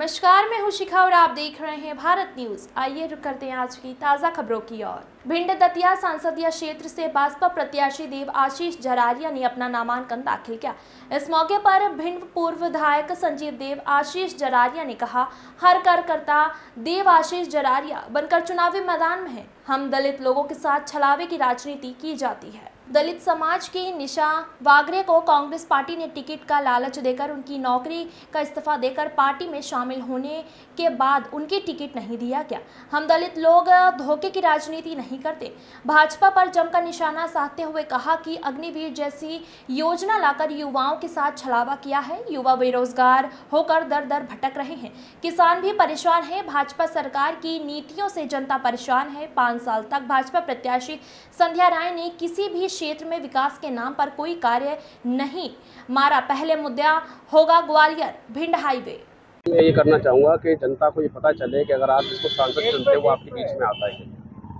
नमस्कार, मैं हूं शिखा और आप देख रहे हैं भारत न्यूज। आइए रुक करते हैं आज की ताजा खबरों की ओर। भिंड दतिया संसदीय क्षेत्र से भाजपा प्रत्याशी देव आशीष जरारिया ने अपना नामांकन दाखिल किया। इस मौके पर भिंड पूर्व विधायक संजीव देव आशीष जरारिया ने कहा, हर कार्यकर्ता देव आशीष जरारिया बनकर चुनावी मैदान में है। हम दलित लोगों के साथ छलावे की राजनीति की जाती है। दलित समाज की निशा वागरे को कांग्रेस पार्टी ने टिकट का लालच देकर उनकी नौकरी का इस्तीफा देकर पार्टी में शामिल होने के बाद उनकी टिकट नहीं दिया गया। हम दलित लोग धोखे की राजनीति नहीं करते। भाजपा पर जमकर निशाना साधते हुए कहा कि अग्निवीर जैसी योजना लाकर युवाओं के साथ छलावा किया है। युवा बेरोजगार होकर दर दर भटक रहे हैं। किसान भी परेशान है। भाजपा सरकार की नीतियों से जनता परेशान है। 5 साल तक भाजपा प्रत्याशी संध्या राय ने किसी भी क्षेत्र में विकास के नाम पर कोई कार्य नहीं मारा। पहले मुद्दा होगा ग्वालियर भिंड हाईवे। मैं ये करना चाहूँगा कि जनता को ये पता चले कि अगर आप जिसको सांसद चुनते हैं वो आपके बीच में आता है।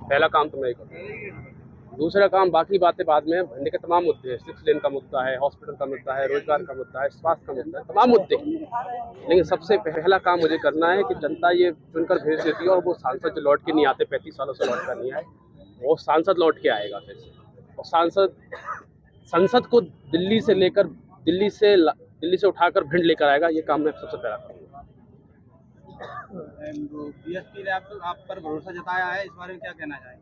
पहला काम तो मैं ये करूँगा। दूसरा काम, बाकी बातें बाद में। भिंड के तमाम मुद्दे हैं। 6 लेन का मुद्दा है, हॉस्पिटल का मुद्दा है, रोजगार का मुद्दा है, स्वास्थ्य का मुद्दा है, तमाम मुद्दे। लेकिन सबसे पहला काम मुझे करना है कि जनता ये चुनकर भेज देती है और वो सांसद जो लौट के नहीं आते, 35 सालों से लौट कर नहीं आए, वो सांसद लौट के आएगा फिर से। और संसद को दिल्ली से उठाकर भिंड लेकर आएगा। ये काम मैं सबसे पहला करूँगा। बीएसपी ने आप पर भरोसा जताया है, इस बारे में क्या कहना चाहेंगे?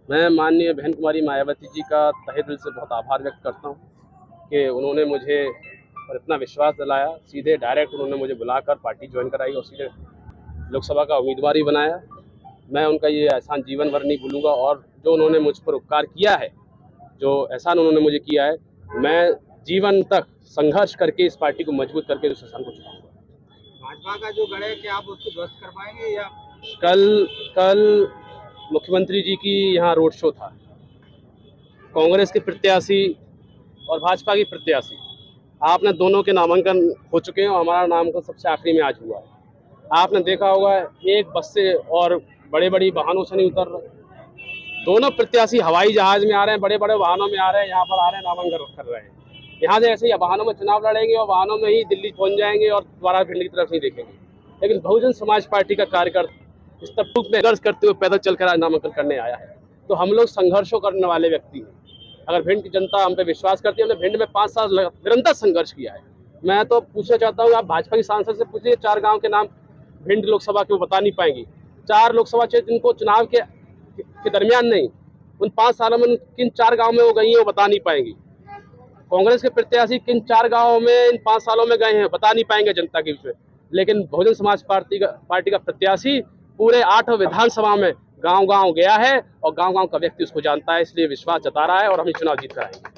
मैं माननीय बहन कुमारी मायावती जी का तहे दिल से बहुत आभार व्यक्त करता हूँ कि उन्होंने मुझे पर इतना विश्वास दिलाया। सीधे डायरेक्ट उन्होंने मुझे बुलाकर पार्टी ज्वाइन कराई और सीधे लोकसभा का उम्मीदवार ही बनाया। मैं उनका ये एहसान जीवन भर नहीं भूलूंगा। और जो उन्होंने मुझ पर उपकार किया है, जो एहसान उन्होंने मुझे किया है, मैं जीवन तक संघर्ष करके इस पार्टी को मजबूत करके उस एहसान को चुकाऊंगा। भाजपा का जो गढ़ है, क्या आप उसको ध्वस्त कर पाएंगे? या कल मुख्यमंत्री जी की यहाँ रोड शो था। कांग्रेस के प्रत्याशी और भाजपा की प्रत्याशी, आपने दोनों के नामांकन हो चुके हैं और हमारा नामांकन सबसे आखिरी में आज हुआ है। आपने देखा होगा एक बस से और बड़े बड़ी वाहनों से नहीं उतर रहे। दोनों प्रत्याशी हवाई जहाज में आ रहे हैं, बड़े बड़े वाहनों में आ रहे हैं, यहाँ पर आ रहे हैं, नामांकन कर रहे हैं। यहाँ से ऐसे ही वाहनों में चुनाव लड़ेंगे और वाहनों में ही दिल्ली पहुँच जाएंगे और दोबारा भिंड की तरफ नहीं देखेंगे। लेकिन बहुजन समाज पार्टी का कार्यकर्ता इस तबूक में संघर्ष करते हुए पैदल चलकर आज नामांकन करने आया है। तो हम लोग संघर्षों करने वाले व्यक्ति हैं। अगर भिंड की जनता हम पे विश्वास करती है, हमने भिंड में 5 साल निरंतर संघर्ष किया है। मैं तो पूछना चाहता हूँ, आप भाजपा की सांसद से पूछिए 4 गाँव के नाम भिंड लोकसभा के वो बता नहीं पाएंगी। 4 लोकसभा क्षेत्र जिनको चुनाव के दरमियान नहीं, उन 5 सालों में किन 4 गाँव में वो गई हैं वो बता नहीं पाएंगी। कांग्रेस के प्रत्याशी किन 4 गाँवों में इन 5 सालों में गए हैं बता नहीं पाएंगे जनता के बीच में। लेकिन बहुजन समाज पार्टी का प्रत्याशी पूरे 8 विधानसभा में गांव-गांव गया है और गांव-गांव का व्यक्ति उसको जानता है, इसलिए विश्वास जता रहा है और हम चुनाव जीत कर आएंगे।